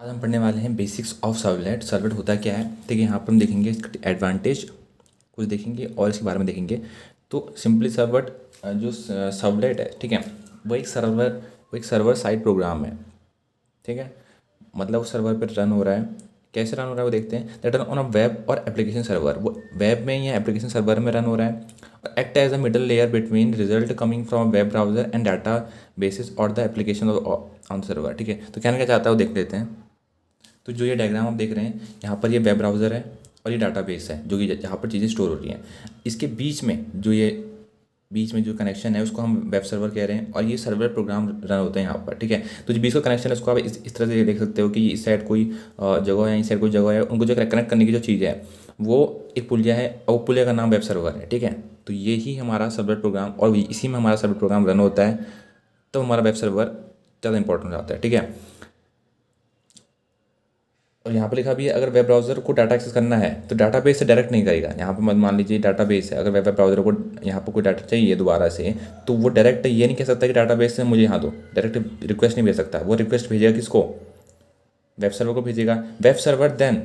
आज हम पढ़ने वाले हैं बेसिक्स ऑफ सर्वलेट। सर्वलेट होता क्या है, ठीक है। यहाँ पर हम देखेंगे इसके एडवांटेज कुछ देखेंगे और इसके बारे में देखेंगे। तो सिंपली सर्वलेट जो सर्वलेट है, ठीक है, वो एक सर्वर साइड प्रोग्राम है, ठीक है। मतलब उस सर्वर पर रन हो रहा है। कैसे रन हो रहा है वो देखते हैं। That run on a web और एप्लीकेशन सर्वर। वो वेब में या एप्लीकेशन सर्वर में रन हो रहा है और act as a middle layer between result coming from web browser and data basis और द एप्लीकेशन ऑन सर्वर, ठीक है। तो कहना क्या चाहता है वो देख लेते हैं। तो जो ये डायग्राम आप देख रहे हैं, यहाँ पर ये वेब ब्राउज़र है और ये डाटाबेस है जो कि जहाँ पर चीज़ें स्टोर हो रही हैं। इसके बीच में जो कनेक्शन है उसको हम वेब सर्वर कह रहे हैं और ये सर्वर प्रोग्राम रन होते हैं यहाँ पर, ठीक है। तो जो बीच का कनेक्शन है उसको आप इस तरह से देख सकते हो कि इस साइड कोई जगह है, इस साइड कोई जगह है। उनको जो कनेक्ट करने की जो चीज़ है वो एक पुलिया है और वो पुलिया का नाम वेब सर्वर है, ठीक है। तो ये ही हमारा सर्वर प्रोग्राम और इसी में हमारा सर्वर प्रोग्राम रन होता है। तो हमारा वेब सर्वर ज़्यादा इंपॉर्टेंट हो जाता है, ठीक है। और यहाँ पे लिखा भी है अगर वेब ब्राउज़र को डाटा एक्सेस करना है तो डाटाबेस से डायरेक्ट नहीं करेगा। यहाँ पे मान लीजिए डाटाबेस है, अगर वेब ब्राउज़र को यहाँ पर कोई डाटा चाहिए दोबारा से, तो वो डायरेक्ट ये नहीं कह सकता कि डाटाबेस से मुझे यहाँ दो, डायरेक्ट रिक्वेस्ट नहीं भेज सकता। वो रिक्वेस्ट भेजेगा किसको? वेब सर्वर को भेजेगा। वेब सर्वर देन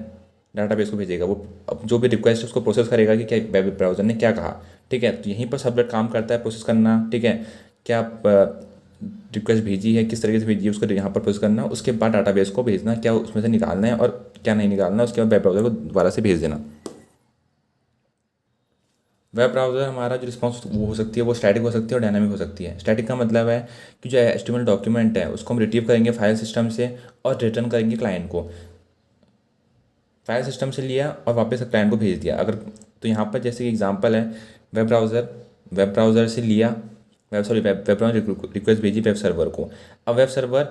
डाटाबेस को भेजेगा। वो अब जो भी रिक्वेस्ट है उसको प्रोसेस करेगा कि क्या वेब ब्राउज़र ने क्या कहा, ठीक है। तो यहीं पर सर्वलेट काम करता है, प्रोसेस करना, ठीक है। क्या रिक्वेस्ट भेजी है, किस तरीके से भेजी है, उसको यहाँ पर प्रोसेस करना। उसके बाद डाटाबेस को भेजना, क्या उसमें से निकालना है और क्या नहीं निकालना। उसके बाद वेब ब्राउज़र को दोबारा से भेज देना। वेब ब्राउज़र हमारा जो रिस्पॉन्स वो हो सकती है वो स्टैटिक हो सकती है और डायनामिक हो सकती है। स्टैटिक का मतलब है कि जो एचटीएमएल डॉक्यूमेंट है उसको हम रिट्रीव करेंगे फाइल सिस्टम से और रिटर्न करेंगे क्लाइंट को। फाइल सिस्टम से लिया और वापस क्लाइंट को भेज दिया। अगर तो यहाँ पर जैसे कि एग्जांपल है, वेब ब्राउज़र से लिया, वेब ब्राउज़र रिक्वेस्ट भेजी वेब सर्वर को। अब वेब सर्वर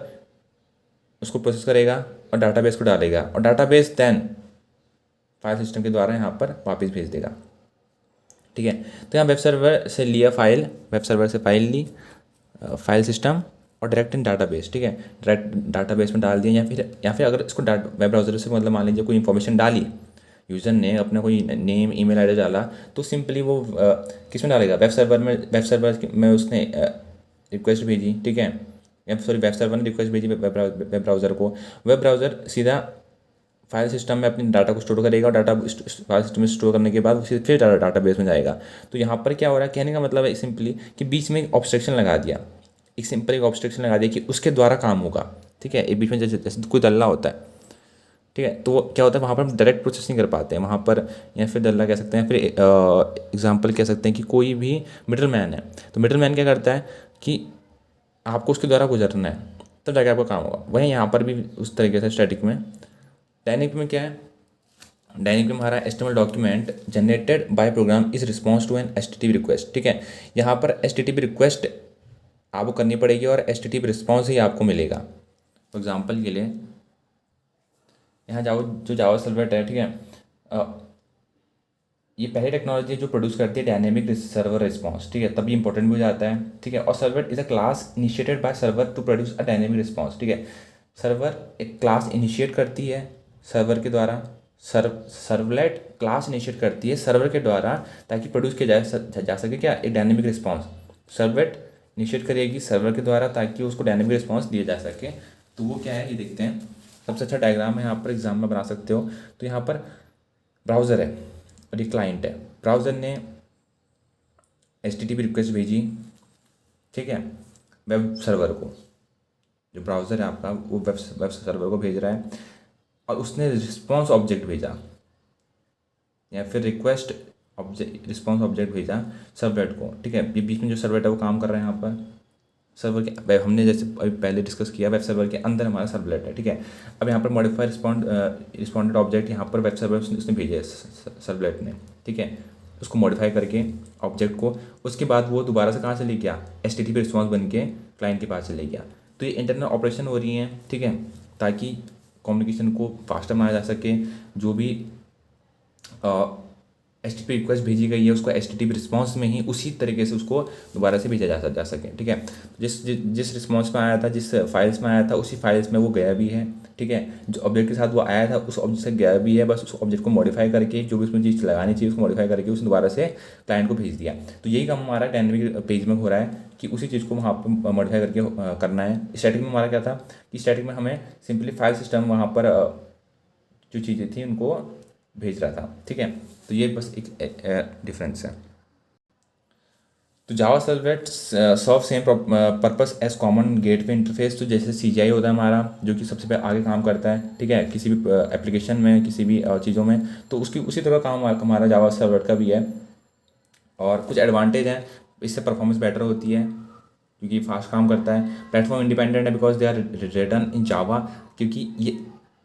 उसको प्रोसेस करेगा और डाटाबेस को डालेगा और डाटाबेस देन फाइल सिस्टम के द्वारा यहाँ पर वापस भेज देगा, ठीक है। तो यहाँ वेब सर्वर से लिया फाइल, वेब सर्वर से फाइल ली, फाइल सिस्टम और डायरेक्ट इन डाटाबेस, ठीक है। डायरेक्ट डाटाबेस में डाल दिया या फिर अगर इसको वेब ब्राउज़र से मतलब मान लीजिए कोई इन्फॉर्मेशन डाली, यूज़र ने अपना कोई नेम ईमेल आईडी डाला, तो सिंपली वो किस में डालेगा? वेब सर्वर में उसने रिक्वेस्ट भेजी, ठीक है। या सॉरी, वेब सर्वर ने रिक्वेस्ट भेजी वेब ब्राउज़र को। वेब ब्राउज़र सीधा फाइल सिस्टम में अपने डाटा को स्टोर करेगा और डाटा फाइल सिस्टम में स्टोर करने के बाद फिर डाटाबेस में जाएगा। तो यहाँ पर क्या हो रहा है, कहने का मतलब है सिंपली कि बीच में एक ऑब्स्ट्रक्शन लगा दिया, एक ऑब्स्ट्रक्शन लगा दिया कि उसके द्वारा काम होगा, ठीक है। एक बीच में जैसे कोई दल्ला होता है, ठीक है। तो क्या होता है वहाँ पर हम डायरेक्ट प्रोसेस नहीं कर पाते हैं वहाँ पर, या फिर दल्ला कह सकते हैं, फिर एग्जांपल कह सकते हैं कि कोई भी मिडल मैन है। तो मिडल मैन क्या करता है कि आपको उसके द्वारा गुजरना है तब जाके आपका काम होगा। वहीं यहाँ पर भी उस तरीके से स्टैटिक में। डायनेमिक में क्या है? डायनेमिक में हमारा HTML document generated by program is response to an HTTP request, ठीक है। यहाँ पर एचटीटीपी रिक्वेस्ट आपको करनी पड़ेगी और एचटीटीपी रिस्पॉन्स ही आपको मिलेगा। फॉर एग्जांपल के लिए यहाँ जो जावा सर्वलेट है, ठीक है, ये पहली टेक्नोलॉजी है जो प्रोड्यूस करती है डायनेमिक सर्वर रिस्पॉन्स, ठीक है। तभी इंपॉर्टेंट भी हो जाता है, ठीक है। और servlet is a class initiated by server to produce a dynamic response, ठीक है। सर्वर एक क्लास इनिशिएट करती है सर्वर के द्वारा, सर्वलेट क्लास इनिशिएट करती है सर्वर के द्वारा ताकि प्रोड्यूस किया जा सके क्या? एक डायनेमिक रिस्पॉन्स। सर्वलेट इनिशिएट करेगी सर्वर के द्वारा ताकि उसको डायनेमिक रिस्पॉन्स दिया जा सके। तो वो क्या है ये देखते हैं। सबसे अच्छा डायग्राम है यहाँ पर एग्जाम में बना सकते हो। तो यहाँ पर ब्राउज़र है और ये क्लाइंट है। ब्राउज़र ने एचटीटीपी रिक्वेस्ट भेजी, ठीक है, वेब सर्वर को। जो ब्राउज़र है आपका वो वेब सर्वर को भेज रहा है और उसने रिस्पॉन्स ऑब्जेक्ट भेजा या फिर रिस्पॉन्स ऑब्जेक्ट भेजा सर्वलेट को, ठीक है। बीच में जो सर्वलेट है वो काम कर रहा है यहाँ पर सर्वर के। हमने जैसे अभी पहले डिस्कस किया, वेब सर्वर के अंदर हमारा सर्वलेट है, ठीक है। अब यहाँ पर मॉडिफाई रिस्पॉन्डेड ऑब्जेक्ट यहाँ पर वेब सर्वर उसने भेजा है सर्वलेट ने, ठीक है। उसको मॉडिफाई करके ऑब्जेक्ट को, उसके बाद वो दोबारा से कहाँ से ले गया? एचटीटीपी रिस्पॉन्स बन के क्लाइंट के पास चले गया। तो ये इंटरनल ऑपरेशन हो रही हैं, ठीक है, ताकि कम्युनिकेशन को फास्टर बनाया जा सके। जो भी HTTP रिक्वेस्ट भेजी गई है उसको HTTP रिस्पॉन्स में ही उसी तरीके से उसको दोबारा से भेजा जा सके, ठीक है। जिस जिस रिस्पॉन्स में आया था, जिस फाइल्स में आया था, उसी फाइल्स में वो गया भी है, ठीक है। जो ऑब्जेक्ट के साथ वो आया था उस ऑब्जेक्ट से गया भी है, बस उस ऑब्जेक्ट को मॉडिफाई करके जो भी उसमें चीज़ लगानी चाहिए उसको मॉडिफाई करके उसने दोबारा से क्लाइंट को भेज दिया। तो यही काम हमारा डायनेमिक पेज में हो रहा है कि उसी चीज़ को वहाँ पर मॉडिफाई करके करना है। स्टैटिक में हमारा क्या था कि स्टैटिक में हमें सिंपली फाइल सिस्टम वहाँ पर जो चीज़ें थी उनको भेज रहा था, ठीक है। तो ये बस एक डिफरेंस है। तो Java servlet serve same purpose as common gateway interface. तो जैसे CGI होता है हमारा जो कि सबसे पहले आगे काम करता है, ठीक है, किसी भी एप्लीकेशन में, किसी भी चीज़ों में, तो उसकी उसी तरह काम हमारा जावा सर्वलेट का भी है। और कुछ एडवांटेज हैं, इससे परफॉर्मेंस बेटर होती है क्योंकि फास्ट काम करता है। प्लेटफॉर्म इंडिपेंडेंट है बिकॉज दे आर रिटर्न इन जावा, क्योंकि ये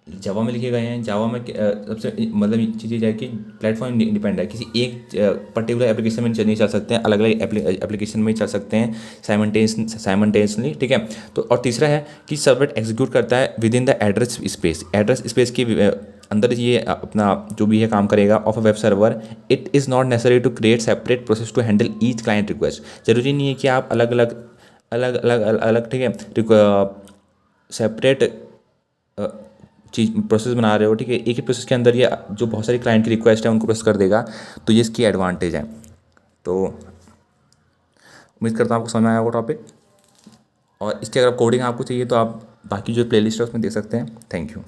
जावा में लिखे गए हैं। जावा में सबसे मतलब एक चीज़ ये है कि प्लेटफॉर्म इंडिपेंडेंट है, किसी एक पर्टिकुलर एप्लीकेशन में नहीं चल सकते हैं, अलग अलग एप्लीकेशन में ही चल सकते हैं साइमल्टेनियसली, ठीक है। तो और तीसरा है कि सर्वलेट एग्जीक्यूट करता है within the address space के अंदर ये अपना जो भी है काम करेगा of a web server. It is not necessary to create separate process to handle each client request. जरूरी नहीं है कि आप अलग ठीक है सेपरेट चीज प्रोसेस बना रहे हो, ठीक है। एक ही प्रोसेस के अंदर ये जो बहुत सारी क्लाइंट की रिक्वेस्ट है उनको प्रोसेस कर देगा। तो ये इसकी एडवांटेज है। तो उम्मीद करता हूँ आपको समझ में आया होगा टॉपिक। और इसकी अगर कोडिंग आपको चाहिए तो आप बाकी जो प्लेलिस्ट है उसमें देख सकते हैं। Thank you.